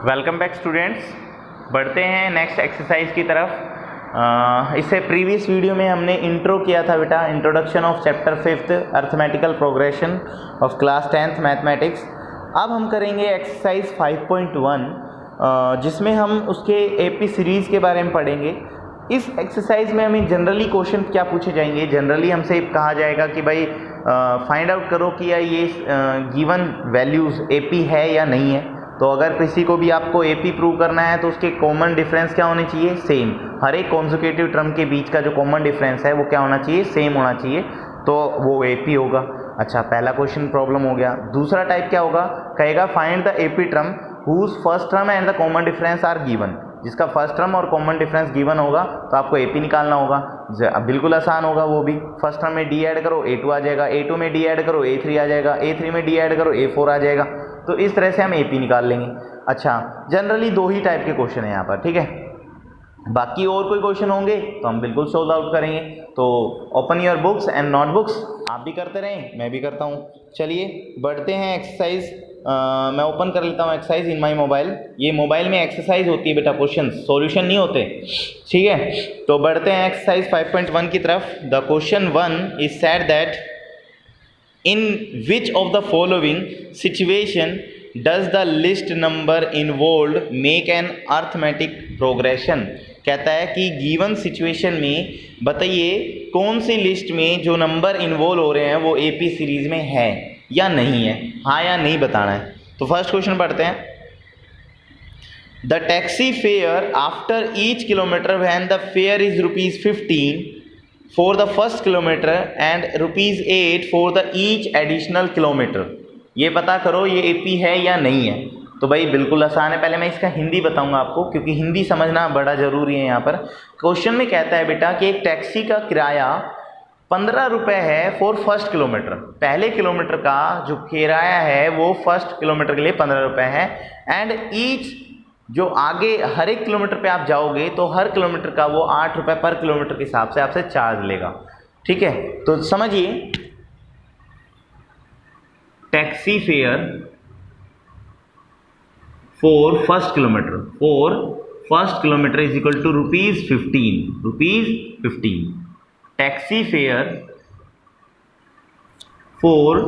Welcome back students. बढ़ते हैं next exercise की तरफ। इससे प्रीवियस वीडियो में हमने इंट्रो किया था बेटा, introduction of chapter 5 arithmetical progression of class 10th mathematics. अब हम करेंगे एक्सरसाइज 5.1 जिसमें हम उसके एपी सीरीज़ के बारे में पढ़ेंगे। इस एक्सरसाइज में हमें जनरली क्वेश्चन क्या पूछे जाएंगे। जनरली हमसे कहा जाएगा कि भाई फाइंड आउट करो कि या ये गिवन वैल्यूज़ एपी है या नहीं है। तो अगर किसी को भी आपको एपी प्रूव करना है तो उसके कॉमन डिफरेंस क्या होने चाहिए, सेम। हर एक कॉन्जिक्यूटिव टर्म के बीच का जो कॉमन डिफरेंस है वो क्या होना चाहिए, सेम होना चाहिए, तो वो एपी होगा। अच्छा, पहला क्वेश्चन प्रॉब्लम हो गया। दूसरा टाइप क्या होगा, कहेगा find the AP term whose first term and the common difference are given. जिसका फर्स्ट टर्म और कॉमन डिफरेंस गिवन होगा तो आपको एपी निकालना होगा। बिल्कुल आसान होगा वो भी। फर्स्ट टर्म में डी ऐड करो A2 आ जाएगा, A2 में डी ऐड करो A3 आ जाएगा, A3 में डी ऐड करो A4 आ जाएगा। तो इस तरह से हम एपी निकाल लेंगे। अच्छा, जनरली दो ही टाइप के क्वेश्चन है यहाँ पर, ठीक है। बाकी और कोई क्वेश्चन होंगे तो हम बिल्कुल सोल्व आउट करेंगे। तो open your books and notebooks. आप भी करते रहें, मैं भी करता हूँ। चलिए बढ़ते हैं एक्सरसाइज। मैं ओपन कर लेता हूँ एक्सरसाइज इन माई मोबाइल। ये मोबाइल में एक्सरसाइज होती है बेटा, क्वेश्चन सॉल्यूशन नहीं होते, ठीक है। तो बढ़ते हैं एक्सरसाइज 5.1 की तरफ। The question 1 is said that in which of the following situation does the list number involve make an arithmetic progression. कहता है कि गिवन सिचुएशन में बताइए कौन सी लिस्ट में जो नंबर इन्वॉल्व हो रहे हैं वो एपी सीरीज में है या नहीं है, हाँ या नहीं बताना है। तो फर्स्ट क्वेश्चन पढ़ते हैं। The taxi fare after each kilometre when the fair is ₹15 for the first kilometre and ₹8 for the each additional kilometre. ये पता करो ये एपी है या नहीं है। तो भाई बिल्कुल आसान है। पहले मैं इसका हिंदी बताऊंगा आपको क्योंकि हिंदी समझना बड़ा ज़रूरी है। यहाँ पर क्वेश्चन में कहता है बेटा कि एक टैक्सी का किराया 15 रुपये है फॉर फर्स्ट किलोमीटर। पहले किलोमीटर का जो किराया है वो फर्स्ट किलोमीटर के लिए 15 रुपये है। एंड ईच जो आगे हर एक किलोमीटर पे आप जाओगे तो हर किलोमीटर का वो 8 रुपये पर किलोमीटर के हिसाब से आपसे चार्ज लेगा, ठीक है। तो समझिए taxi fare for first kilometre is equal to ₹15। Taxi fare for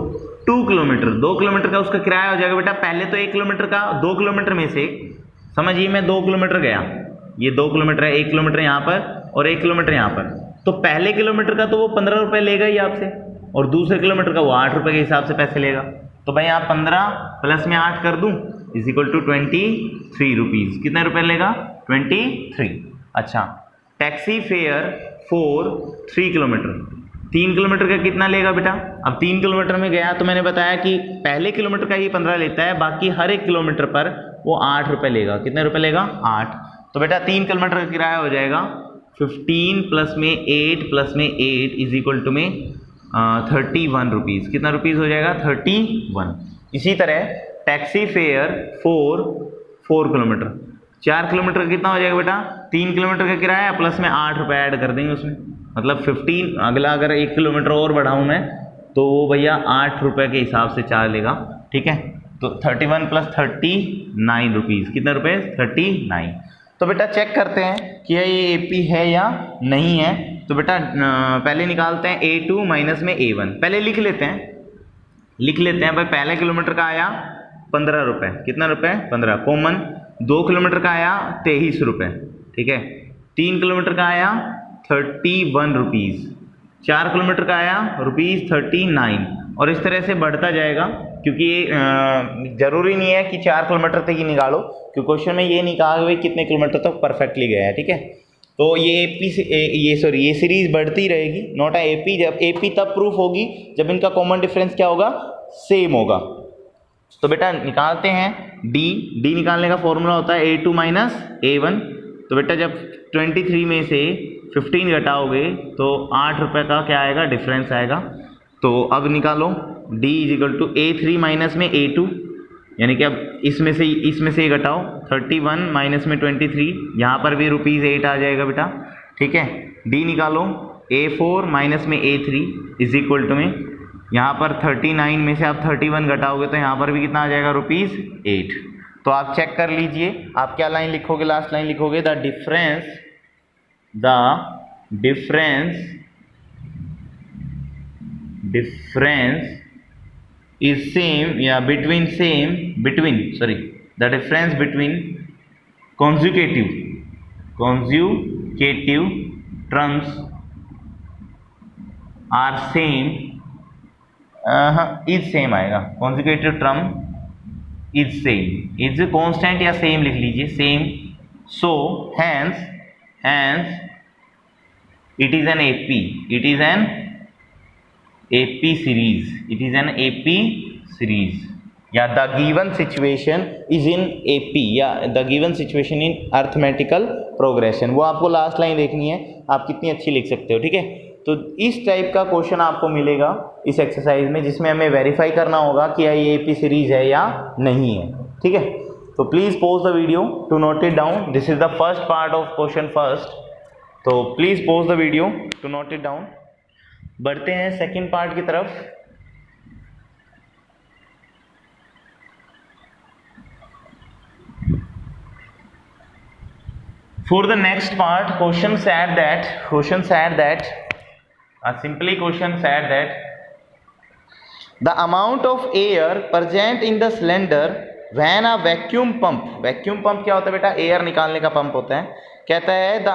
2 kilometre, 2 kilometre का उसका किराया हो जाएगा बेटा। पहले तो 1 किलोमीटर का, 2 किलोमीटर में से समझिए मैं 2 किलोमीटर गया, ये 2 किलोमीटर है, 1 किलोमीटर यहाँ पर और 1 किलोमीटर यहाँ पर। तो पहले किलोमीटर का तो वो 15 रुपये लेगा ही आपसे और दूसरे किलोमीटर का वो 8 रुपये के हिसाब से पैसे लेगा। तो भाई आप 15 प्लस में 8 कर दूँ इज इक्वल टू 23 रुपीज़। कितने रुपये लेगा, 23। अच्छा, taxi fare for 3 kilometre, 3 kilometre का कितना लेगा बेटा। अब 3 किलोमीटर में गया तो मैंने बताया कि पहले किलोमीटर का ही 15 लेता है, बाकी हर एक किलोमीटर पर वो 8 रुपये लेगा। कितने रुपये लेगा, 8। तो बेटा 3 किलोमीटर का किराया हो जाएगा 15 प्लस में 8 प्लस में 8 इज इक्वल टू में 31 रुपीज़। कितना रुपीज़ हो जाएगा, 31। इसी तरह taxi fare for 4 kilometre, 4 kilometre का कितना हो जाएगा बेटा, 3 किलोमीटर का किराया प्लस में 8 रुपये ऐड कर देंगे उसमें, मतलब 15। अगला अगर 1 किलोमीटर और बढ़ाऊँ मैं तो वो भैया 8 रुपये के हिसाब से चार्ज लेगा, ठीक है। तो 31 प्लस 39 रुपीज़। कितने रुपये, 39। तो बेटा चेक करते हैं कि ये एपी है या नहीं है। तो बेटा पहले निकालते हैं A2 माइनस में A1। पहले लिख लेते हैं भाई। पहले किलोमीटर का आया 15 रुपये, कितना रुपये, 15 कॉमन। 2 किलोमीटर का आया 23 रुपये, ठीक है। 3 किलोमीटर का आया 31 रुपीज़। 4 किलोमीटर का आया ₹39 और इस तरह से बढ़ता जाएगा क्योंकि ज़रूरी नहीं है कि 4 किलोमीटर तक ही निकालो, क्योंकि क्वेश्चन में ये नहीं कहा कि भाई कितने किलोमीटर तक परफेक्टली गया है, ठीक है। तो ये सीरीज़ बढ़ती रहेगी, नॉट अ एपी। जब एपी तब प्रूफ होगी जब इनका कॉमन डिफरेंस क्या होगा, सेम होगा। तो बेटा निकालते हैं डी निकालने का फॉर्मूला होता है A2 माइनस A1। तो बेटा जब 23 में से 15 घटाओगे तो 8 रुपये का क्या आएगा, डिफरेंस आएगा। तो अब निकालो D is equal to A3 minus में A2, यानी कि अब इसमें से ही घटाओ 31 माइनस में 23, यहाँ पर भी ₹8 आ जाएगा बेटा, ठीक है। D निकालो A4 माइनस में A3 इज इक्वल टू में यहाँ पर 39 में से आप 31 घटाओगे तो यहाँ पर भी कितना आ जाएगा, ₹8। तो आप चेक कर लीजिए, आप क्या लाइन लिखोगे, लास्ट लाइन लिखोगे द डिफरेंस is same या between the difference between consecutive terms are same is same आएगा, consecutive term is same, is constant या same लिख लीजिए, same, so hence it is an AP series या the given situation is in AP या the given situation in arithmetical progression, वो आपको last line देखनी है, आप कितनी अच्छी लिख सकते हो, ठीक है। तो इस टाइप का क्वेश्चन आपको मिलेगा इस एक्सरसाइज में, जिसमें हमें वेरीफाई करना होगा कि ये AP सीरीज है या नहीं है, ठीक है। तो please pause the video to note it down, this is the first part of question first, तो please pause the video to note it down. बढ़ते हैं सेकंड पार्ट की तरफ। For the next part, question said that the amount of air present in the cylinder when a vacuum pump क्या होता है बेटा, air निकालने का पंप होता है। कहता है the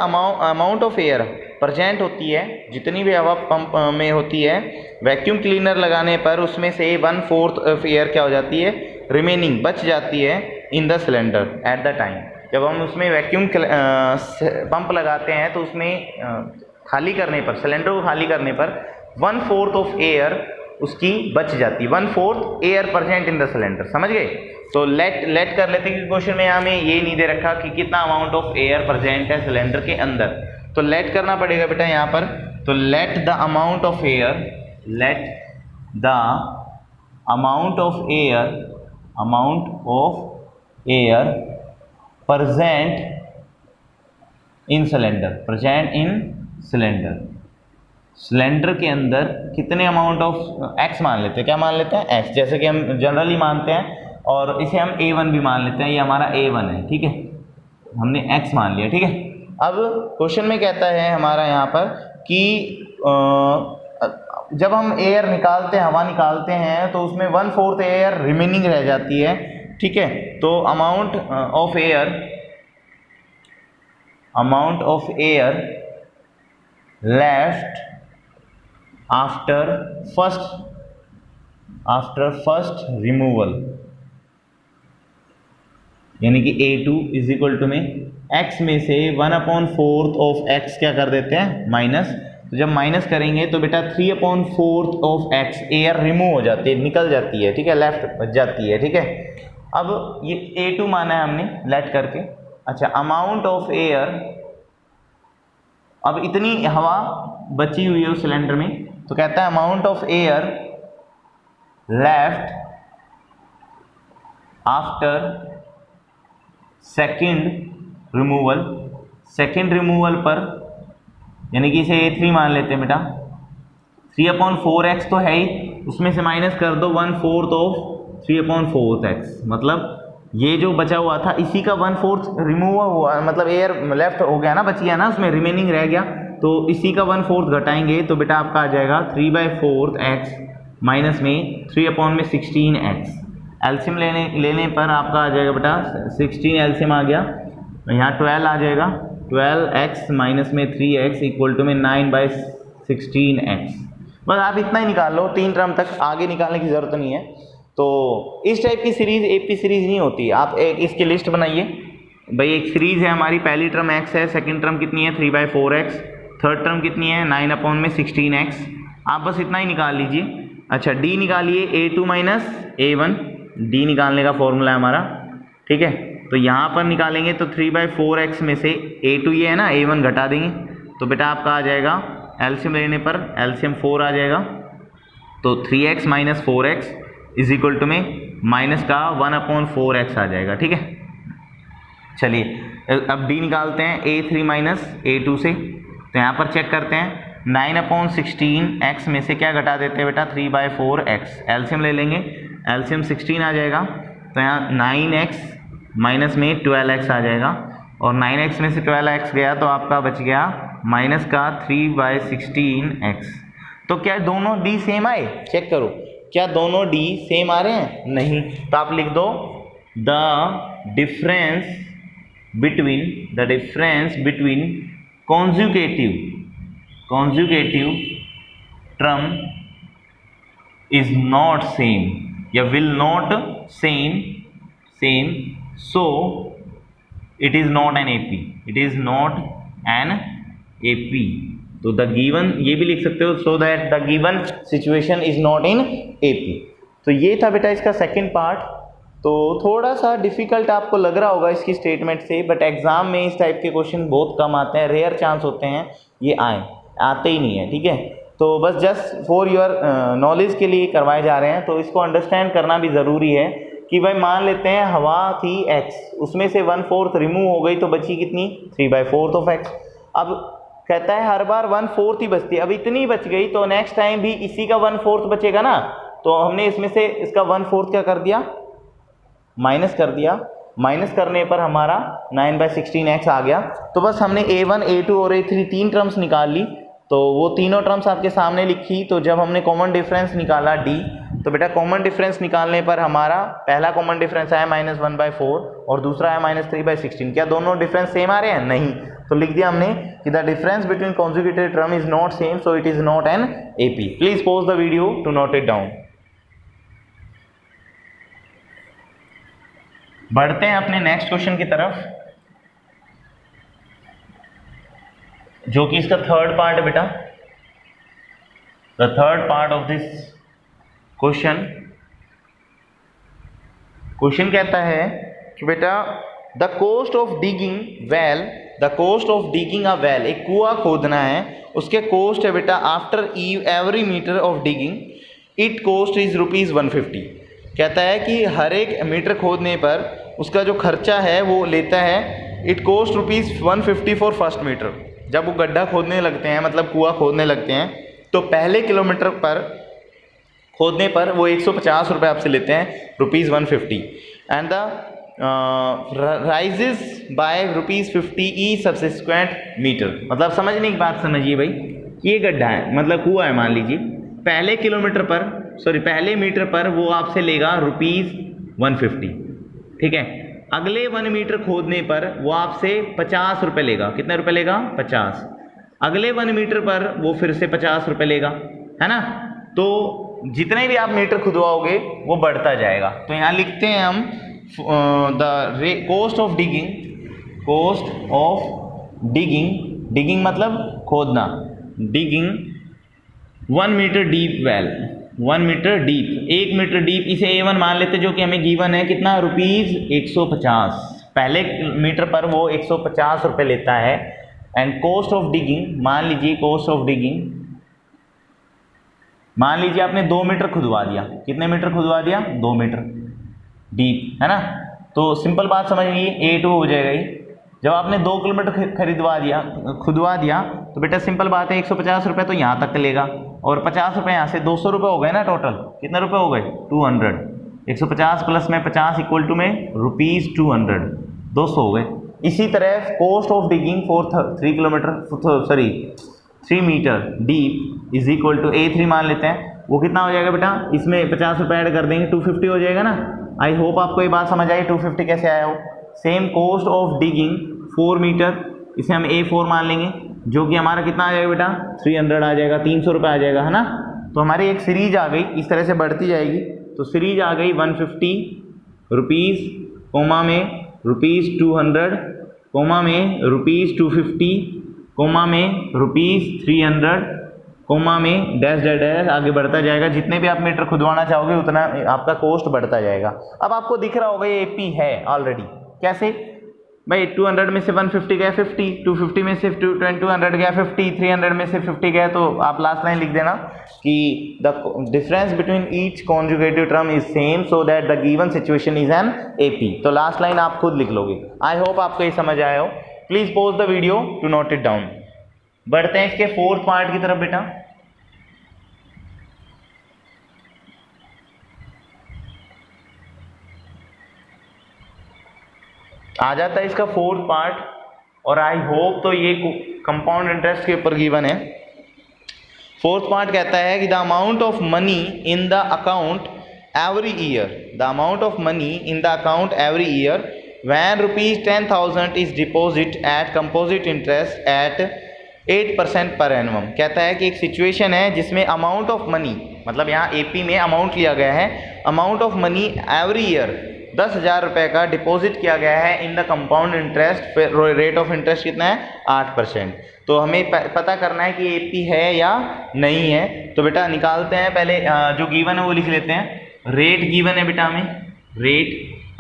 amount of air present होती है, जितनी भी हवा पंप में होती है, वैक्यूम क्लीनर लगाने पर उसमें से 1/4 ऑफ एयर क्या हो जाती है, रिमेनिंग बच जाती है in the cylinder at the time. जब हम उसमें वैक्यूम पंप लगाते हैं तो उसमें खाली करने पर, सिलेंडर को खाली करने पर 1/4 ऑफ एयर उसकी बच जाती है, 1/4 air present in the cylinder, समझ गए। तो लेट कर लेते हैं कि क्वेश्चन में हमें ये नहीं दे रखा कि कितना अमाउंट ऑफ एयर प्रेजेंट है सिलेंडर के अंदर, तो लेट करना पड़ेगा बेटा यहाँ पर। तो let the amount of air present in cylinder, cylinder के अंदर कितने अमाउंट ऑफ एक्स मान लेते हैं, क्या मान लेते हैं, एक्स, जैसे कि हम जनरली मानते हैं, और इसे हम A1 भी मान लेते हैं, ये हमारा A1 है, ठीक है, हमने x मान लिया, ठीक है। अब क्वेश्चन में कहता है हमारा यहाँ पर कि जब हम एयर निकालते हैं, हवा निकालते हैं, तो उसमें 1/4 एयर रिमेनिंग रह जाती है, ठीक है। तो amount of air left after first removal, यानी कि A2 इज इक्वल टू में x में से 1/4 ऑफ x क्या कर देते हैं, माइनस। तो जब माइनस करेंगे तो बेटा 3/4 ऑफ x एयर रिमूव हो जाती है, निकल जाती है, ठीक है, लेफ्ट बच जाती है, ठीक है। अब ये A2 माना है हमने लेट करके। अच्छा, अमाउंट ऑफ एयर, अब इतनी हवा बची हुई है उस सिलेंडर में, तो कहता है amount of air left after second removal पर, यानी कि इसे A3 मान लेते हैं बेटा, 3/4x तो है ही, उसमें से माइनस कर दो 1/4 ऑफ 3/4x, मतलब ये जो बचा हुआ था इसी का 1/4 रिमूव हुआ, मतलब एयर लेफ्ट हो गया ना, बच गया ना, उसमें रिमेनिंग रह गया, तो इसी का 1/4 घटाएंगे तो बेटा आपका आ जाएगा 3/4x माइनस में 3/16x। एलसीएम लेने पर आपका आ जाएगा बेटा 16, एलसीएम आ गया, यहाँ 12 आ जाएगा, 12x माइनस में 3x इक्वल टू में 9/16x। बस आप इतना ही निकाल लो, 3 टर्म तक, आगे निकालने की ज़रूरत नहीं है। तो इस टाइप की सीरीज़ AP सीरीज़ नहीं होती, आप एक इसकी लिस्ट बनाइए भाई। एक सीरीज़ है हमारी, पहली टर्म x है, सेकंड टर्म कितनी है 3/4x, थर्ड टर्म कितनी है 9/16x, आप बस इतना ही निकाल लीजिए। अच्छा, D निकालिए, A2 माइनस A1, D निकालने का फॉर्मूला है हमारा, ठीक है। तो यहाँ पर निकालेंगे तो 3/4x में से A2 ये है ना, A1 घटा देंगे, तो बेटा आपका आ जाएगा एलसीएम लेने पर एलसीएम 4 आ जाएगा, तो 3x minus 4x is equal to में माइनस का 1/4x आ जाएगा, ठीक है। चलिए अब D निकालते हैं A3 माइनस A2 से, तो यहाँ पर चेक करते हैं 9/16x में से क्या घटा देते हैं बेटा 3/4x, एलसीएम ले लेंगे, एलसीएम 16 आ जाएगा, तो यहाँ 9x माइनस में 12x आ जाएगा, और 9x में से 12x गया तो आपका बच गया माइनस का 3/16x। तो क्या दोनों d सेम आए? चेक करो, क्या दोनों d सेम आ रहे हैं? नहीं। तो आप लिख दो the difference between conjugative term is not same या will not same, so it is not an AP, it is not an AP। तो द गिवन, ये भी लिख सकते हो, so that the given situation is not in AP। तो ये था बेटा इसका सेकंड पार्ट। तो थोड़ा सा डिफिकल्ट आपको लग रहा होगा इसकी स्टेटमेंट से, बट एग्जाम में इस टाइप के क्वेश्चन बहुत कम आते हैं, रेयर चांस होते हैं ये आते ही नहीं है, ठीक है। तो बस जस्ट फॉर योर नॉलेज के लिए करवाए जा रहे हैं। तो इसको अंडरस्टैंड करना भी ज़रूरी है कि भाई मान लेते हैं हवा थी x, उसमें से 1/4 रिमूव हो गई तो बची कितनी? 3/4 ऑफ x। अब कहता है हर बार 1/4 ही बचती है, अब इतनी बच गई तो नेक्स्ट टाइम भी इसी का 1/4 बचेगा ना। तो हमने इसमें से इसका 1/4 क्या कर दिया? माइनस कर दिया। माइनस करने पर हमारा 9/16x आ गया। तो बस हमने A1, A2 और A3 तीन टर्म्स निकाल ली, तो वो तीनों टर्म्स आपके सामने लिखी। तो जब हमने कॉमन डिफरेंस निकाला d, तो बेटा कॉमन डिफरेंस निकालने पर हमारा पहला कॉमन डिफरेंस आया -1/4 और दूसरा आया -3/16। क्या दोनों डिफरेंस सेम आ रहे हैं? नहीं। तो लिख दिया हमने कि the difference between conjugated term is not same, so it is not an AP। Please pause the video to note it down. बढ़ते हैं अपने नेक्स्ट क्वेश्चन की तरफ, जो कि इसका थर्ड पार्ट है बेटा। The third part of this question कहता है कि बेटा the cost of digging a well, एक कुआं खोदना है, उसके कोस्ट है बेटा after every metre of digging it cost is ₹150। कहता है कि हर एक मीटर खोदने पर उसका जो खर्चा है वो लेता है, it cost ₹150 for first metre. जब वो गड्ढा खोदने लगते हैं, मतलब कुआं खोदने लगते हैं, तो पहले किलोमीटर पर खोदने पर वो 150 रुपये आपसे लेते हैं, ₹150। And the rises by ₹50 each subsequent metre. मतलब समझने की बात समझिए भाई, ये गड्ढा है, मतलब कुआं है मान लीजिए, पहले मीटर पर वो आपसे लेगा ₹150, ठीक है। अगले 1 मीटर खोदने पर वो आपसे 50 रुपये लेगा। कितने रुपए लेगा? 50। अगले 1 मीटर पर वो फिर से 50 रुपये लेगा, है ना। तो जितने भी आप मीटर खुदवाओगे वो बढ़ता जाएगा। तो यहाँ लिखते हैं हम द कोस्ट ऑफ डिगिंग मतलब खोदना, digging 1 metre deep well, 1 metre deep, 1 metre deep, इसे A1 मान लेते जो कि हमें गिवन है कितना, ₹150। पहले मीटर पर वो 150 रुपये लेता है। एंड कोस्ट ऑफ डिगिंग, मान लीजिए आपने 2 मीटर खुदवा दिया। कितने मीटर खुदवा दिया? 2 मीटर डीप, है ना। तो सिंपल बात समझिए, A2 हो जाएगा ये। जब आपने 2 किलोमीटर खुदवा दिया तो बेटा सिंपल बात है, 150 रुपये तो यहाँ तक लेगा, और 50 रुपये यहाँ से 200 रुपये हो गए ना टोटल। कितने रुपये हो गए? 200। 150 प्लस में 50 इक्वल टू में ₹200, 200 हो गए। इसी तरह cost of digging for 3 metre deep is equal to A3 मान लेते हैं। वो कितना हो जाएगा बेटा? इसमें 50 रुपये ऐड कर देंगे, 250 हो जाएगा ना। आई होप आपको ये बात समझ आई 250 कैसे आया हो। Same cost of digging 4 metre, इसे हम A4 मान लेंगे, जो कि हमारा कितना आ जाएगा बेटा? 300 आ जाएगा, 300 रुपये आ जाएगा, है ना। तो हमारी एक सीरीज आ गई, इस तरह से बढ़ती जाएगी। तो सीरीज आ गई 150 रुपीज़, कोमा में ₹200, कोमा में ₹250, कोमा में ₹300, कोमा में डैश डैश डैश, आगे बढ़ता जाएगा। जितने भी आप मीटर खुदवाना चाहोगे उतना आपका कोस्ट बढ़ता जाएगा। अब आपको दिख रहा होगा ये AP है ऑलरेडी। कैसे भाई? 200 में से 150 गया 50, 250 में से 200 गया 50, 300 में से 50 गया। तो आप लास्ट लाइन लिख देना कि the difference between each conjugative term is same, so that the given situation is an AP। तो लास्ट लाइन आप खुद लिख लोगे। आई होप आपको ये समझ आया हो। Please pause the video to note it down. बढ़ते हैं इसके फोर्थ पार्ट की तरफ बेटा। आ जाता है इसका फोर्थ पार्ट, और आई होप तो ये कंपाउंड इंटरेस्ट के ऊपर गिवन है। फोर्थ पार्ट कहता है कि the amount of money in the account every year, the amount of money in the account every year when ₹10,000 is deposit at composite interest at 8% per annum। कहता है कि एक सिचुएशन है जिसमें अमाउंट ऑफ मनी, मतलब यहाँ AP में amount लिया गया है, amount of money every year 10,000 रुपये का डिपॉजिट किया गया है in the compound interest, rate of interest कितना है 8%। तो हमें पता करना है कि एपी है या नहीं है। तो बेटा निकालते हैं, पहले जो गिवन है वो लिख लेते हैं। रेट गिवन है बेटा हमें, रेट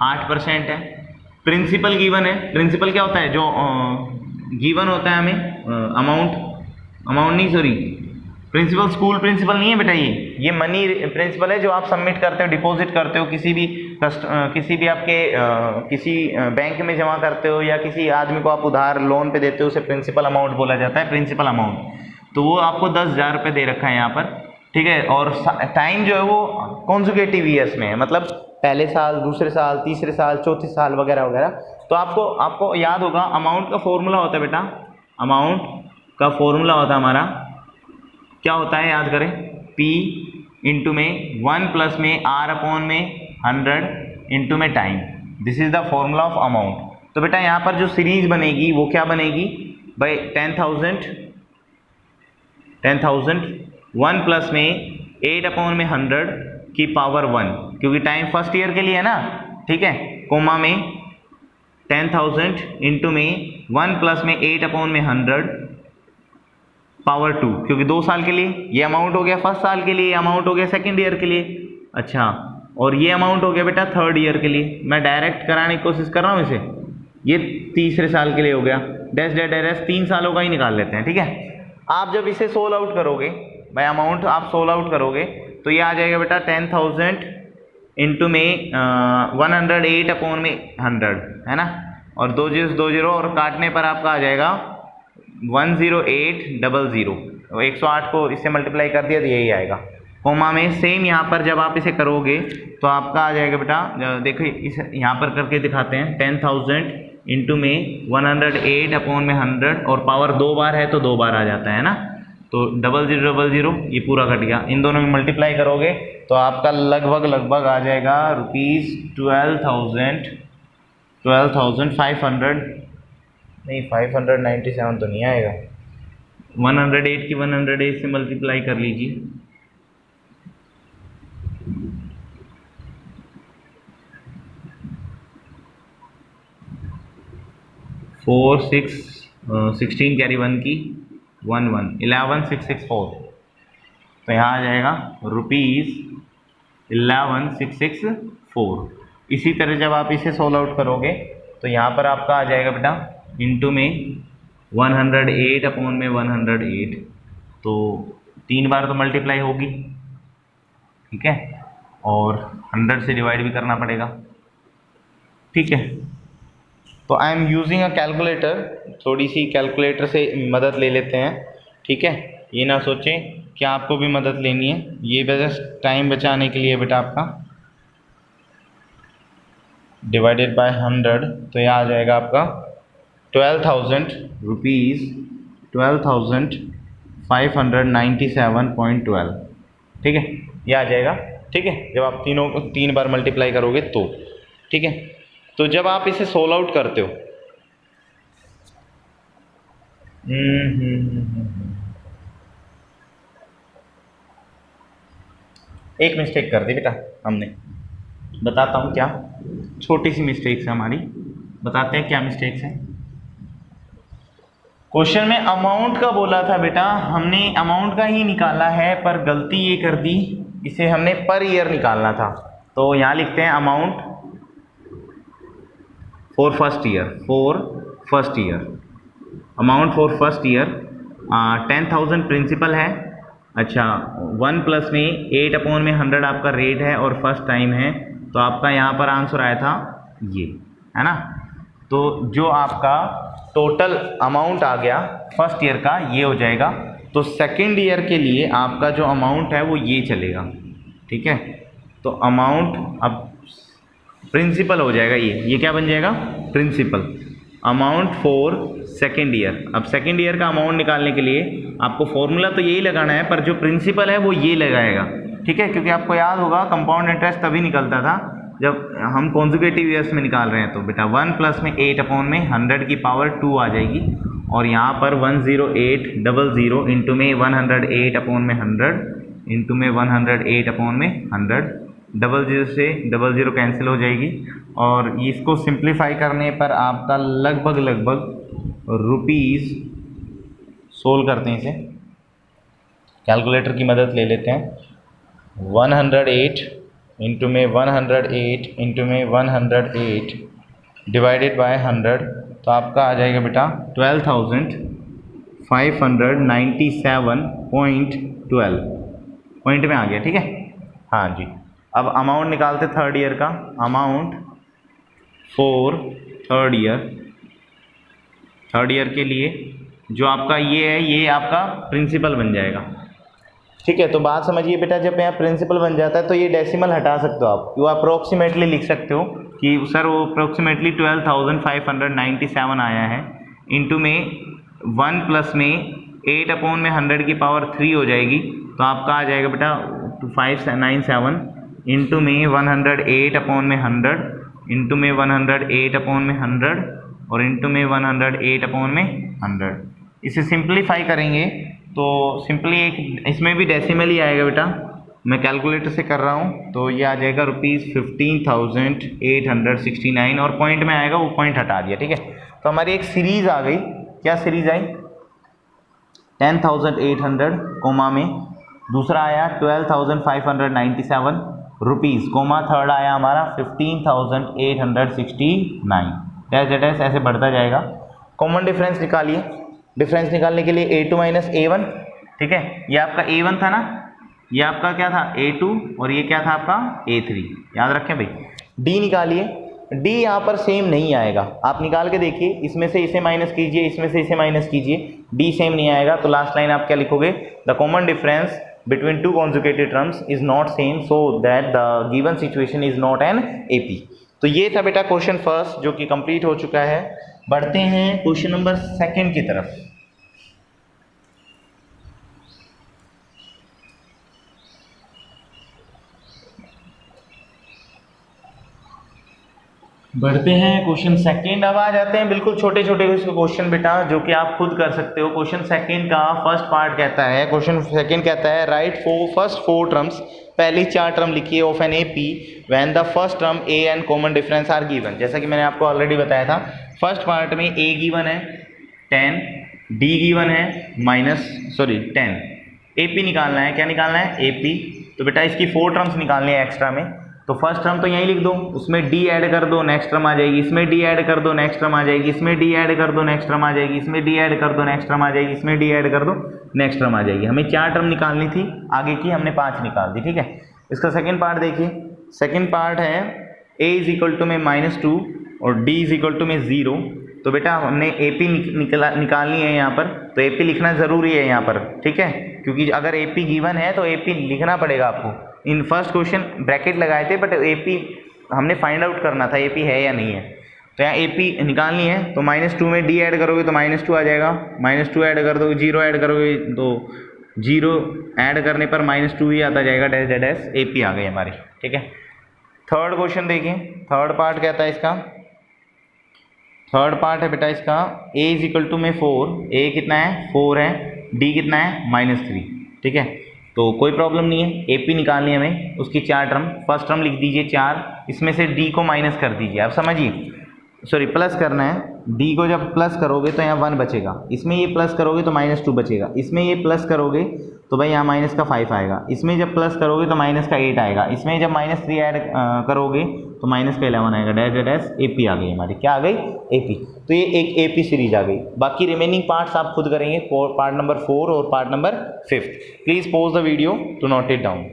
8% है। प्रिंसिपल गिवन है, प्रिंसिपल क्या होता है, जो गिवन होता है हमें अमाउंट नहीं, सॉरी प्रिंसिपल स्कूल प्रिंसिपल नहीं है बेटा, ये मनी प्रिंसिपल है जो आप सबमिट करते हो, डिपॉजिट करते हो किसी भी आपके किसी बैंक में जमा करते हो या किसी आदमी को आप उधार लोन पे देते हो, उसे प्रिंसिपल अमाउंट बोला जाता है, प्रिंसिपल अमाउंट। तो वो आपको 10,000 रुपये दे रखा है यहाँ पर, ठीक है। और टाइम जो है वो कॉन्जुगेटिव ईयर्स में है, मतलब पहले साल, दूसरे साल, तीसरे साल, चौथे साल वगैरह वगैरह। तो आपको याद होगा अमाउंट का फॉर्मूला होता है बेटा, अमाउंट का फॉर्मूला होता है हमारा, क्या होता है याद करें, P इंटू में 1 प्लस में R अपॉन में 100 इंटू में time, this is the formula of amount. तो बेटा यहाँ पर जो सीरीज बनेगी वो क्या बनेगी भाई, 10,000 1 प्लस में 8 अपॉन में 100 की पावर 1, क्योंकि टाइम फर्स्ट ईयर के लिए है ना, ठीक है, कोमा में 10,000 इंटू में 1 प्लस में 8 अपॉन में 100 पावर 2, क्योंकि 2 साल के लिए ये अमाउंट हो गया, फर्स्ट साल के लिए ये अमाउंट हो गया, सेकंड ईयर के लिए, अच्छा, और ये अमाउंट हो गया बेटा थर्ड ईयर के लिए। मैं डायरेक्ट कराने की कोशिश कर रहा हूँ इसे, ये तीसरे साल के लिए हो गया, डैश डैश डैश 3 सालों का ही निकाल लेते हैं, ठीक है। आप जब इसे सोल्व आउट करोगे भाई, अमाउंट आप सोल्व आउट करोगे तो ये आ जाएगा बेटा 10,000 इंटू में 108 अपॉन में 100, है ना, और 2 0 और काटने पर आपका आ जाएगा 10800। 108 को इससे मल्टीप्लाई कर दिया तो यही आएगा, कोमा में सेम यहाँ पर जब आप इसे करोगे तो आपका आ जाएगा बेटा, देखो इस यहाँ पर करके दिखाते हैं, 10,000 इंटू में 108 अपॉन में 100, और पावर 2 बार है तो 2 बार आ जाता है ना, तो 0000 ये पूरा कट गया। इन दोनों में मल्टीप्लाई करोगे तो आपका लगभग आ जाएगा ₹12,500, नहीं 597 तो नहीं आएगा, 108 की 108 से मल्टीप्लाई कर लीजिए, फोर 16 कैरी 1 की 11,664, तो यहाँ आ जाएगा ₹11,664। इसी तरह जब आप इसे सोल्व आउट करोगे तो यहाँ पर आपका आ जाएगा बेटा इंटू में 108 अपॉन में 108, तो 3 बार तो मल्टीप्लाई होगी, ठीक है, और 100 से डिवाइड भी करना पड़ेगा, ठीक है। तो I am using a calculator, थोड़ी सी कैलकुलेटर से मदद ले लेते हैं, ठीक है। ये ना सोचें कि आपको भी मदद लेनी है, ये बस टाइम बचाने के लिए बेटा आपका, डिवाइडेड बाय 100, तो यह आ जाएगा आपका 12,597.12, ठीक है, ये आ जाएगा, ठीक है, जब आप 3 बार मल्टीप्लाई करोगे तो, ठीक है। तो जब आप इसे सोल्व आउट करते हो, एक मिस्टेक कर दी बेटा हमने, बताता हूँ क्या, छोटी सी मिस्टेक्स है हमारी, बताते हैं क्या मिस्टेक्स है। क्वेश्चन में अमाउंट का बोला था बेटा, हमने अमाउंट का ही निकाला है, पर गलती ये कर दी, इसे हमने पर ईयर निकालना था। तो यहाँ लिखते हैं amount for first year, amount for first year 10,000 principal है, अच्छा 1 प्लस में 8 अपॉन में 100 आपका रेट है और फर्स्ट टाइम है, तो आपका यहाँ पर आंसर आया था ये, है ना। तो जो आपका टोटल अमाउंट आ गया फर्स्ट ईयर का ये हो जाएगा, तो सेकेंड ईयर के लिए आपका जो अमाउंट है वो ये चलेगा, ठीक है। तो अमाउंट अब प्रिंसिपल हो जाएगा, ये क्या बन जाएगा principal, amount for second year. अब सेकेंड ईयर का अमाउंट निकालने के लिए आपको फॉर्मूला तो यही लगाना है, पर जो प्रिंसिपल है वो ये लगाएगा, ठीक है, क्योंकि आपको याद होगा कंपाउंड इंटरेस्ट तभी निकलता था जब हम कॉन्जुगेटिव ईयर्स में निकाल रहे हैं। तो बेटा 1 प्लस में 8 अपॉन में 100 की पावर 2 आ जाएगी, और यहाँ पर 10800 इंटू में 108 अपॉन में 100 इंटू में 108 अपॉन में 100, 00 से 00 कैंसिल हो जाएगी, और इसको सिंप्लीफाई करने पर आपका लगभग रुपीज़, सोल्व करते हैं इसे, कैलकुलेटर की मदद ले लेते हैं, 108 इंटू में 108 इंटू में 108 डिवाइडेड बाय 100, तो आपका आ जाएगा बेटा 12,597.12 पॉइंट में आ गया, ठीक है। हाँ जी, अब अमाउंट निकालते थर्ड ईयर का, अमाउंट फॉर थर्ड ईयर के लिए जो आपका ये है, ये आपका प्रिंसिपल बन जाएगा, ठीक है। तो बात समझिए बेटा, जब यहाँ प्रिंसिपल बन जाता है तो ये डेसिमल हटा सकते हो आप, वो अप्रोक्सीमेटली लिख सकते हो कि सर वो अप्रोक्सीमेटली 12,597 आया है, इंटू में 1 प्लस में 8 अपॉन में 100 की पावर 3 हो जाएगी, तो आपका आ जाएगा बेटा 597 इंटू में 108 अपॉन में 100 इंटू में 108 अपॉन में 100 और इंटू में 108 अपॉन में 100। इसे सिंप्लीफाई करेंगे तो सिंपली एक इसमें भी डेसिमल ही आएगा बेटा, मैं कैलकुलेटर से कर रहा हूँ, तो ये आ जाएगा ₹15,869, और पॉइंट में आएगा, वो पॉइंट हटा दिया, ठीक है। तो हमारी एक सीरीज़ आ गई, क्या सीरीज़ आई, 10,800 कोमा में, दूसरा आया 12,597 रुपीज़ कोमा, थर्ड आया हमारा 15,869 डैश, ऐसे बढ़ता जाएगा। कॉमन डिफरेंस निकालिए, डिफरेंस निकालने के लिए A2 माइनस A1, ठीक है, ये आपका A1 था ना, ये आपका क्या था A2, और ये क्या था आपका A3, याद रखें भाई। D निकालिए, D यहाँ पर सेम नहीं आएगा, आप निकाल के देखिए, इसमें से इसे माइनस कीजिए, इसमें से इसे माइनस कीजिए, D सेम नहीं आएगा, तो लास्ट लाइन आप क्या लिखोगे, the common difference between two conjugated terms is not same, so that the given situation is not an AP। तो ये था बेटा क्वेश्चन फर्स्ट, जो कि कंप्लीट हो चुका है। बढ़ते हैं क्वेश्चन नंबर सेकंड की तरफ। बढ़ते हैं क्वेश्चन सेकंड। अब आ जाते हैं बिल्कुल छोटे छोटे क्वेश्चन बेटा, जो कि आप खुद कर सकते हो। क्वेश्चन सेकंड का फर्स्ट पार्ट कहता है, क्वेश्चन सेकंड कहता है राइट फर्स्ट 4 टर्म्स, पहली 4 टर्म लिखिए of an AP when the first term A and common difference are given. जैसा कि मैंने आपको ऑलरेडी बताया था, फर्स्ट पार्ट में A गिवन है 10, D गिवन है 10, AP निकालना है, क्या निकालना है AP। तो बेटा इसकी 4 टर्म्स निकालनी है एक्स्ट्रा में, तो फर्स्ट टर्म तो यहीं लिख दो, उसमें D ऐड कर दो, नेक्स्ट टर्म आ जाएगी, इसमें D ऐड कर दो, नेक्स्ट टर्म आ जाएगी, इसमें D ऐड कर दो, नेक्स्ट टर्म आ जाएगी, इसमें D ऐड कर दो, नेक्स्ट टर्म आ जाएगी, इसमें D ऐड कर दो, नेक्स्ट टर्म आ जाएगी। हमें 4 टर्म निकालनी थी, आगे की हमने 5 निकाल दी, ठीक है। इसका सेकंड पार्ट देखिए, सेकंड पार्ट है A इज इक्वल टू में -2 और D इज इक्वल टू में 0। तो बेटा हमने AP निकालनी है यहाँ पर, तो AP लिखना ज़रूरी है यहाँ पर, ठीक है, क्योंकि अगर AP गिवन है तो AP लिखना पड़ेगा आपको। इन फर्स्ट क्वेश्चन ब्रैकेट लगाए थे, बट AP हमने फाइंड आउट करना था AP है या नहीं है, तो यहाँ AP निकालनी है। तो -2 में D ऐड करोगे तो -2 आ जाएगा, -2 ऐड कर दोगे, 0 ऐड करोगे तो 0 ऐड करने पर -2 ही आता जाएगा, डैश डैश AP आ गई हमारी, ठीक है। थर्ड क्वेश्चन देखिए, थर्ड पार्ट कहता है इसका, थर्ड पार्ट है बेटा इसका A इज इक्वल टू में 4, A कितना है 4 है, D कितना है -3, ठीक है। तो कोई प्रॉब्लम नहीं है, AP निकालनी है हमें, उसकी 4 टर्म, फर्स्ट टर्म लिख दीजिए 4, इसमें से D को माइनस कर दीजिए, आप समझिए, सॉरी प्लस करना है, D को जब प्लस करोगे तो यहाँ 1 बचेगा, इसमें ये प्लस करोगे तो -2 बचेगा, इसमें ये प्लस करोगे तो भाई यहाँ माइनस का 5 आएगा, इसमें जब प्लस करोगे तो माइनस का 8 आएगा, इसमें जब -3 ऐड करोगे तो माइनस का 11 आएगा, डैश डैश AP आ गई हमारी, क्या आ गई AP। तो ये एक AP सीरीज आ गई। बाकी रिमेनिंग पार्ट्स आप खुद करेंगे, पार्ट नंबर 4 और part number 5। Please pause the video to note it down.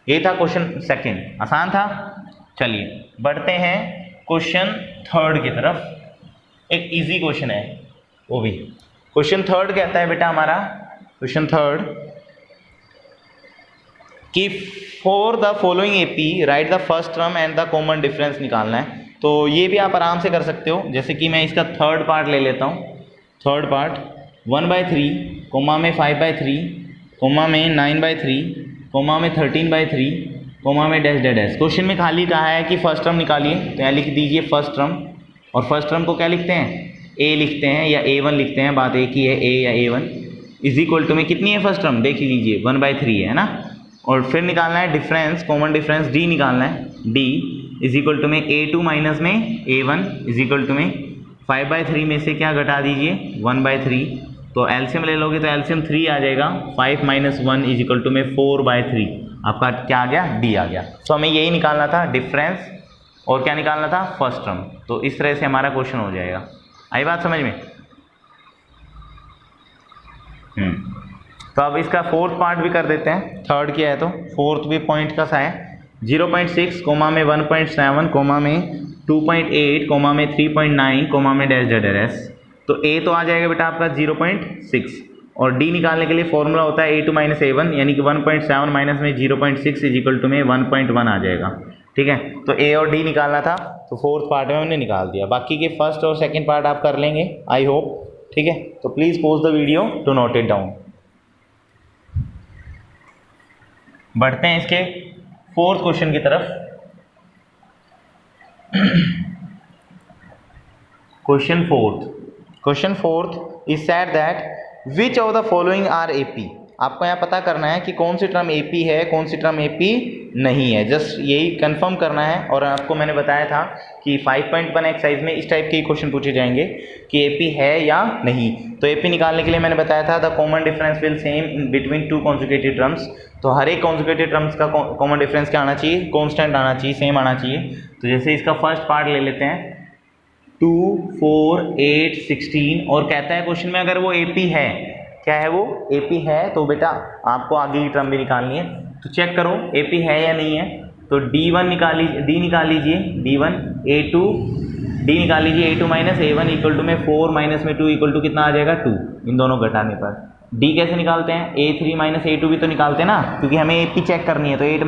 ये था क्वेश्चन सेकंड, आसान था। चलिए बढ़ते हैं क्वेश्चन थर्ड की तरफ। एक इजी क्वेश्चन है वो भी। क्वेश्चन थर्ड कहता है बेटा हमारा, क्वेश्चन थर्ड कि for the following AP right the first term and the common difference निकालना है। तो ये भी आप आराम से कर सकते हो। जैसे कि मैं इसका थर्ड पार्ट ले लेता हूँ। थर्ड पार्ट 1/3 कोमा में 5/3 कोमा में 9/3 कोमा में 13/3 कोमा में डैश डैश डैश। क्वेश्चन में खाली कहा है कि फर्स्ट टर्म निकालिए, तो यहाँ लिख दीजिए फर्स्ट टर्म। और फर्स्ट टर्म को क्या लिखते हैं, ए लिखते हैं या A1 लिखते हैं, बात एक ही है, ए या A1 इज इक्वल टू में कितनी है फर्स्ट टर्म, देख लीजिए 1/3 है ना। और फिर निकालना है डिफरेंस, कॉमन डिफरेंस D निकालना है, D इज इक्वल टू में A2 माइनस में A1 इज इक्वल टू में 5/3 में से क्या घटा दीजिए 1/3। तो एलसीएम ले लोगे तो एलसीएम 3 आ जाएगा, 5 माइनस 1 इज इक्वल टू में 4/3। आपका क्या आ गया, D आ गया। तो हमें यही निकालना था डिफरेंस, और क्या निकालना था फर्स्ट टर्म। तो इस तरह से हमारा क्वेश्चन हो जाएगा। आई बात समझ में? तो अब इसका फोर्थ पार्ट भी कर देते हैं। थर्ड किया है तो फोर्थ भी पॉइंट का सा है, 0.6 कोमा में 1.7 कोमा में 2.8 कोमा में 3.9 कोमा में डैश डैश डैश। तो A तो आ जाएगा बेटा आपका 0.6, और D निकालने के लिए फॉर्मूला होता है A2 माइनस A1, यानी कि 1.7 माइनस में 0.6 इज इक्वल टू में 1.1 आ जाएगा। ठीक है, तो A और D निकालना था, तो फोर्थ पार्ट में हमने निकाल दिया। बाकी के फर्स्ट और सेकंड पार्ट आप कर लेंगे आई होप। ठीक है, तो please pause the video to note it down. बढ़ते हैं इसके फोर्थ क्वेश्चन की तरफ। Question fourth is said that which of the following are AP। आपको यहाँ पता करना है कि कौन सी टर्म AP है, कौन सी टर्म AP नहीं है, जस्ट यही कंफर्म करना है। और आपको मैंने बताया था कि 5.1 एक्सरसाइज में इस टाइप के क्वेश्चन पूछे जाएंगे कि AP है या नहीं। तो AP निकालने के लिए मैंने बताया था the common difference will same between two conjugative terms. तो हर एक कॉन्जुगेटिव टर्म्स का कॉमन डिफरेंस क्या आना चाहिए, कॉन्स्टेंट आना चाहिए, सेम आना चाहिए। तो जैसे इसका फर्स्ट पार्ट ले लेते हैं 2, 4, 8, 16, और कहता है क्वेश्चन में अगर वो AP है, क्या है वो AP है, तो बेटा आपको आगे की टर्म भी निकालनी है। तो चेक करो AP है या नहीं है। तो D1 निकाल लीजिए, D निकाल लीजिए, D1 A2 D निकाल लीजिए, A2 minus A1 equal to में 4 माइनस में 2 इक्वल टू कितना आ जाएगा 2, इन दोनों घटाने पर। D कैसे निकालते हैं, A3 माइनस A2 भी तो निकालते हैं ना, क्योंकि हमें AP चेक करनी है। तो 8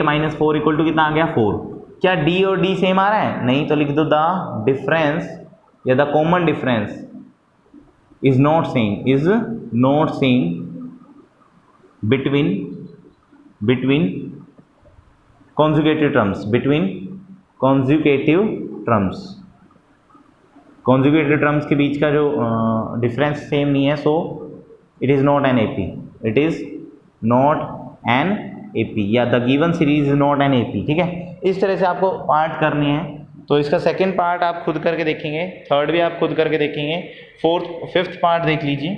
माइनस 4 इक्वल टू कितना आ गया 4। क्या D और D सेम आ रहा है, नहीं, तो लिख दो द डिफरेंस या the common difference is not same between conjugative terms, conjugative terms के बीच का जो डिफरेंस सेम नहीं है, so it is not an AP, it is not an AP, या the given series is not an AP। ठीक है, इस तरह से आपको पार्ट करनी है। तो इसका सेकंड पार्ट आप खुद करके देखेंगे, थर्ड भी आप खुद करके देखेंगे, फिफ्थ पार्ट देख लीजिए,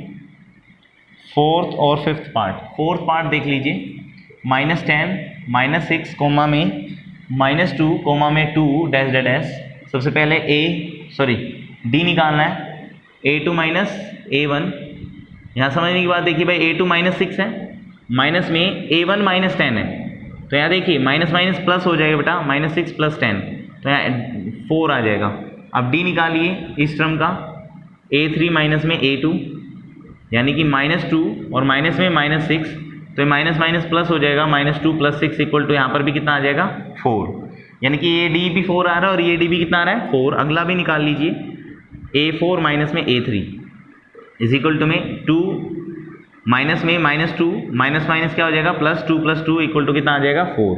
फोर्थ और फिफ्थ पार्ट। फोर्थ पार्ट देख लीजिए, -10 -6 कोमा में -2 कोमा में 2 डैश डैश डैश। सबसे पहले D निकालना है, A2 माइनस A1। यहाँ समझने की बात देखिए भाई, A2 माइनस 6 है, माइनस में A1 माइनस 10 है, तो यहाँ देखिए माइनस माइनस प्लस हो जाएगा बेटा, -6 + 10, तो यहाँ 4 आ जाएगा। अब D निकालिए इस टर्म का, A3 माइनस में A2, यानी कि -2 और माइनस में -6, तो माइनस माइनस प्लस हो जाएगा, -2 + 6 इक्वल टू यहाँ पर भी कितना आ जाएगा 4, यानी कि ये D भी 4 आ रहा है और ये D भी कितना आ रहा है 4। अगला भी निकाल लीजिए, A4 माइनस में A3 इज इक्वल टू में 2 माइनस में -2 माइनस माइनस क्या हो जाएगा +2 + 2 इक्वल टू कितना आ जाएगा 4।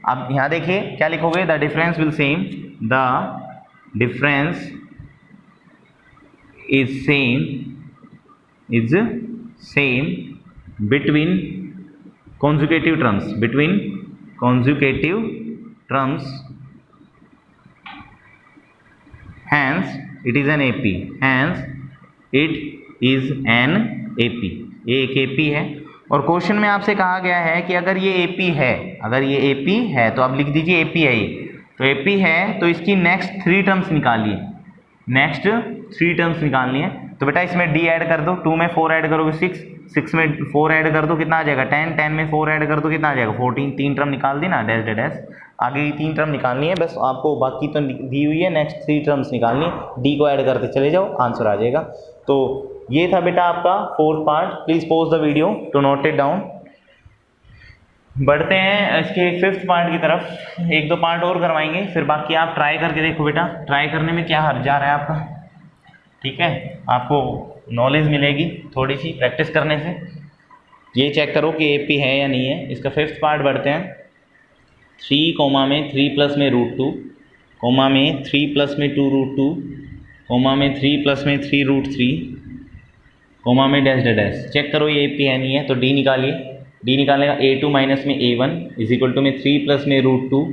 अब यहाँ देखिए क्या लिखोगे, the difference will same, the difference is same between conjugative terms, hence it is an AP, ये एक AP है। और क्वेश्चन में आपसे कहा गया है कि अगर ये AP है, तो आप लिख दीजिए AP है ये। तो AP है तो इसकी नेक्स्ट 3 टर्म्स निकालिए, निकालनी है। तो बेटा इसमें D ऐड कर दो, 2 में 4 ऐड करोगे 6 में 4 ऐड कर दो कितना आ जाएगा 10 में 4 ऐड कर दो कितना आ जाएगा 14। 3 टर्म निकाल दी ना, डैश डैश डैश। आगे की 3 टर्म निकालनी है बस आपको, बाकी तो दी हुई है, नेक्स्ट 3 टर्म्स निकालनी है, D को ऐड करते चले जाओ, आंसर आ जाएगा। तो ये था बेटा आपका fourth part. Please pause the video to note it down. बढ़ते हैं इसके फिफ्थ पार्ट की तरफ, एक दो पार्ट और करवाएंगे, फिर बाकी आप ट्राई करके देखो बेटा, ट्राई करने में क्या हर्ज जा रहा है आपका, ठीक है, आपको नॉलेज मिलेगी थोड़ी सी प्रैक्टिस करने से। ये चेक करो कि AP है या नहीं है। इसका फिफ्थ पार्ट बढ़ते हैं, 3 कोमा में 3 प्लस में √2, कोमा में 3 प्लस में 2√2, कोमा में 3 प्लस में 3√3, कोमा में डैश डैश। चेक करो ये AP है नहीं है, तो D निकालिए। D निकालेगा A2 माइनस में A1 इज इक्वल टू में 3 प्लस में √2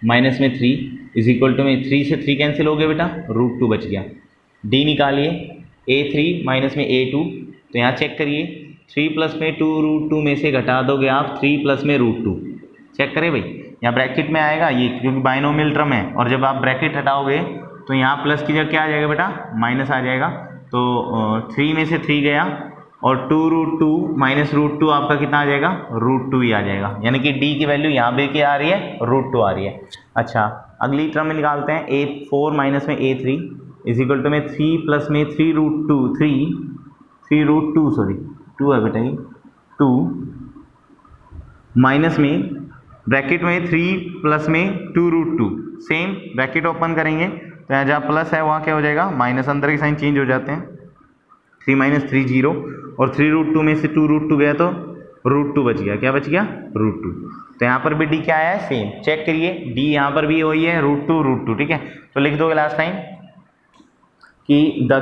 माइनस में 3 इज इक्वल टू में 3 से 3 कैंसिल हो गया बेटा, √2 बच गया। D निकालिए A3 माइनस में A2, तो यहाँ चेक करिए 3 प्लस में 2√2 में से घटा दोगे आप 3 प्लस में √2। चेक करें भाई, यहाँ ब्रैकेट में आएगा ये, क्योंकि बाइनोमियल टर्म है, और जब आप ब्रैकेट हटाओगे तो यहाँ प्लस की जगह क्या आ जाएगा बेटा, माइनस आ जाएगा। तो 3 में से 3 गया, और 2√2 माइनस √2 आपका कितना आ जाएगा, √2 ही आ जाएगा। यानी कि D की वैल्यू यहाँ भी क्या आ रही है, √2 आ रही है। अच्छा, अगली टर्म में निकालते हैं, A4 माइनस में A3 इज इक्वल टू में 3 प्लस में 3√2 सॉरी 2 है बेटा, ये 2 माइनस में ब्रैकेट में 3 प्लस में 2√2, सेम ब्रैकेट ओपन करेंगे तो यहाँ जहाँ प्लस है वहाँ क्या हो जाएगा, माइनस, अंदर के साइन चेंज हो जाते हैं, 3 माइनस 3 0, और 3√2 में से 2√2 गया तो √2 बच गया। क्या बच गया, √2। तो यहाँ पर भी D क्या आया है, सेम। चेक करिए D यहाँ पर भी वही है, √2, ठीक है। तो लिख दोगे लास्ट टाइम कि the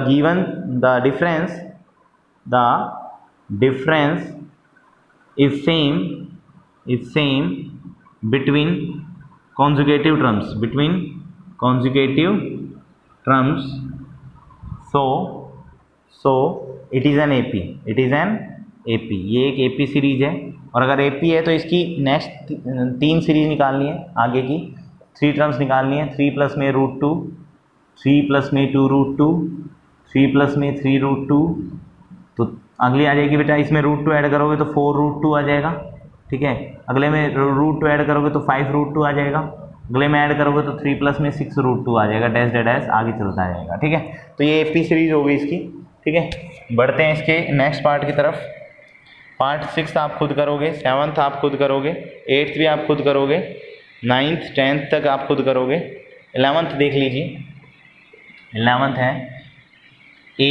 difference is same between consecutive terms, so it is an AP, ये एक AP सीरीज है। और अगर AP है तो इसकी नेक्स्ट 3 सीरीज निकालनी है, आगे की 3 टर्म्स निकालनी है, 3 प्लस में √2, 3 प्लस में 2√2, 3 प्लस में 3√2, तो अगली आ जाएगी बेटा, इसमें √2 ऐड करोगे तो 4√2 आ जाएगा, ठीक है। अगले में √2 ऐड करोगे तो 5√2 आ जाएगा, अगले में ऐड करोगे तो 3 प्लस में 6√2 आ जाएगा, डैश डैश आगे चलता जाएगा, ठीक है। तो ये AP सीरीज हो गई इसकी, ठीक है। बढ़ते हैं इसके नेक्स्ट पार्ट की तरफ। पार्ट 6 आप खुद करोगे, 7th आप खुद करोगे, 8th भी आप खुद करोगे, 9th 10th तक आप खुद करोगे। 11th देख लीजिए, 11th है A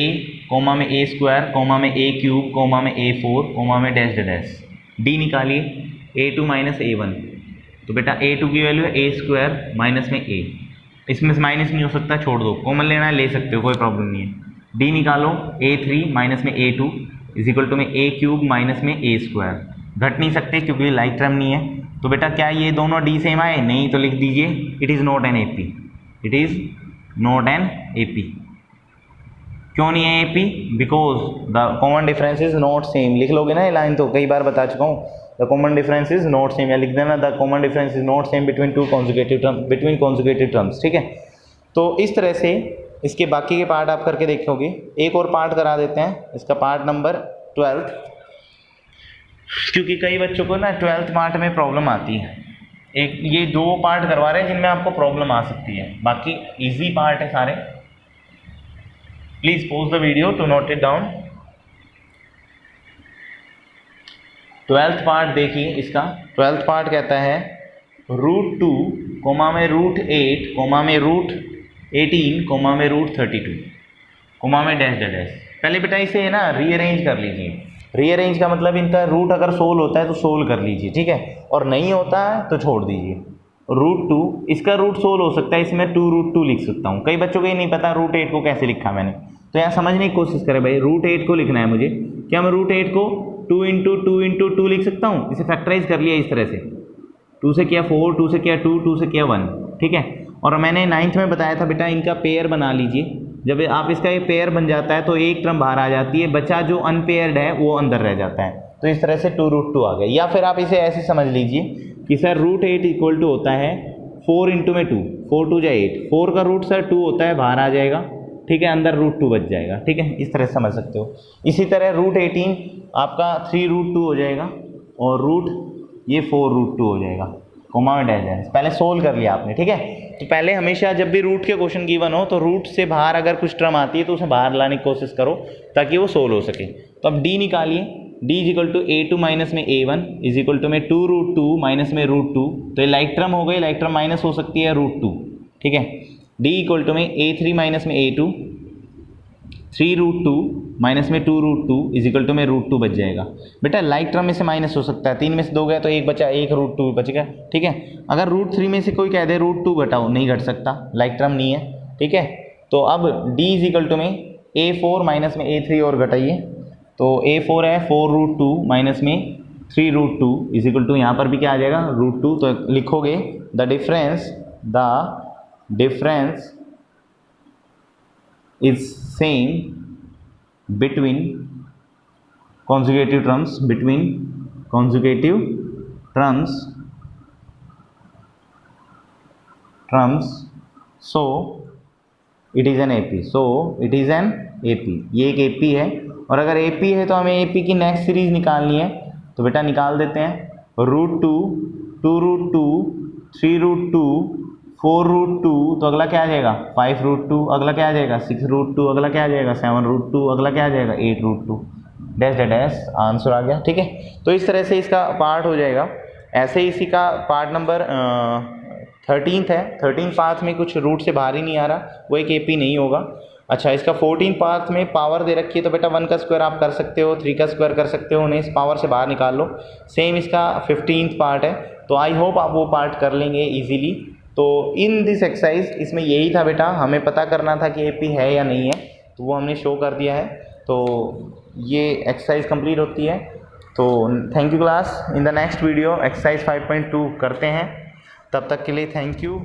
कोमा में A², कोमा में A³, कोमा में A4, कोमा में डैश डैश। D निकालिए A2 माइनस A1, तो बेटा A2 की वैल्यू है A² माइनस में A, इसमें से माइनस नहीं हो सकता, छोड़ दो, कॉमन लेना है ले सकते हो, कोई प्रॉब्लम नहीं है। D निकालो A3 माइनस में A2 इज इक्वल टू में A³ माइनस में A², घट नहीं सकते क्योंकि लाइक टर्म नहीं है। तो बेटा क्या ये दोनों D सेम आए, नहीं, तो लिख दीजिए it is not an AP, क्यों नहीं है AP, because the common difference is not same. लिख लोगे ना ये लाइन, तो कई बार बता चुका हूँ, the common difference is not same, या लिख देना the common difference is not same between consecutive terms, ठीक है। तो इस तरह से इसके बाकी के पार्ट आप करके देखोगे। एक और पार्ट करा देते हैं, इसका पार्ट नंबर 12, क्योंकि कई बच्चों को ना 12th पार्ट में प्रॉब्लम आती है। एक ये 2 पार्ट करवा रहे हैं जिनमें आपको प्रॉब्लम आ सकती है, बाकी इजी पार्ट है सारे। Please pause the video to note it down. 12th part देखिए, इसका 12th पार्ट कहता है √2 कोमा में √8 कोमा में √18 कोमा में √32 कोमा में डैश डैश। पहले बेटा इसे ना रीअरेंज कर लीजिए। रीअरेंज का मतलब इनका रूट अगर सोल्व होता है तो सोल्व कर लीजिए, ठीक है, और नहीं होता है तो छोड़ दीजिए। √2 इसका रूट सोल्व हो सकता है, इसमें 2√2 लिख सकता हूँ। कई बच्चों को ये नहीं पता √8 को कैसे लिखा मैंने, तो यहाँ समझने की कोशिश करें भाई। √8 को लिखना है मुझे, क्या मैं √8 को 2 × 2 लिख सकता हूँ? इसे फैक्टराइज कर लिया इस तरह से, 2 से किया 4, 2 से किया 2, 2 से किया 1, ठीक है। और मैंने 9th में बताया था बेटा इनका पेयर बना लीजिए। जब आप इसका ये पेयर बन जाता है तो एक टर्म बाहर आ जाती है, बचा जो अनपेयर्ड है वो अंदर रह जाता है। तो इस तरह से 2√2 आ गया। या फिर आप इसे ऐसे समझ लीजिए कि सर √8 इक्वल टू होता है 4 × 2, 4 2 8, 4 का रूट सर 2 होता है, बाहर आ जाएगा, ठीक है, अंदर √2 बच जाएगा, ठीक है, इस तरह से समझ सकते हो। इसी तरह √18 आपका 3√2 हो जाएगा, और ये 4√2 हो जाएगा, कोमा में डैश डैश। पहले सोल्व कर लिया आपने, ठीक है। तो पहले हमेशा जब भी रूट के क्वेश्चन गिवन हो तो रूट से बाहर अगर कुछ टर्म आती है तो उसे बाहर लाने की कोशिश करो ताकि वो सोल्व हो सके। तो अब D निकालिए, D is equal to A2 minus में A1 इज इक्वल टू में 2√2 माइनस में √2, तो ये लाइक टर्म हो गई, लाइक टर्म माइनस हो सकती है √2, ठीक है। डी इक्वल टू में A3 माइनस में A2, 3√2 माइनस में 2√2 इज इक्वल टू में √2 बच जाएगा। बेटा लाइक टर्म में से माइनस हो सकता है, 3 में से 2 गया तो 1 बचा, 1 √2 बच गया, ठीक है। अगर √3 में से कोई कह दे √2 घटाओ, नहीं घट सकता, लाइक टर्म नहीं है, ठीक है। तो अब D इज इक्वल टू में A4 माइनस में A3 और घटाइए, तो A4 है 4√2 माइनस में 3√2 इज इक्वल टू यहाँ पर भी क्या आ जाएगा √2, तो लिखोगे the difference is same between consecutive terms, so it is an AP, ये एक AP है। और अगर AP है तो हमें AP की नेक्स्ट सीरीज निकालनी है, तो बेटा निकाल देते हैं। √2, 2√2, 3√2, 4√2, तो अगला क्या आ जाएगा 5√2, अगला क्या आ जाएगा 6√2, अगला क्या आ जाएगा 7√2, अगला क्या आ जाएगा 8√2, डैश डैश आंसर आ गया, ठीक है। तो इस तरह से इसका पार्ट हो जाएगा। ऐसे ही इसी का पार्ट नंबर 13 है। 13 पार्ट में कुछ रूट से बाहर ही नहीं आ रहा, वो एक AP नहीं होगा। अच्छा, इसका 14 पार्ट में पावर दे रखी है, तो बेटा 1 का स्क्वायर आप कर सकते हो, 3 का स्क्वायर कर सकते हो, उन्हें इस पावर से बाहर निकाल लो। सेम इसका 15th पार्ट है, तो आई होप आप वो पार्ट कर लेंगे ईजीली। तो इन दिस एक्सरसाइज इसमें यही था बेटा, हमें पता करना था कि AP है या नहीं है, तो वो हमने शो कर दिया है। तो ये एक्सरसाइज कंप्लीट होती है। तो thank you class. In the next video exercise 5.2 करते हैं, तब तक के लिए थैंक यू।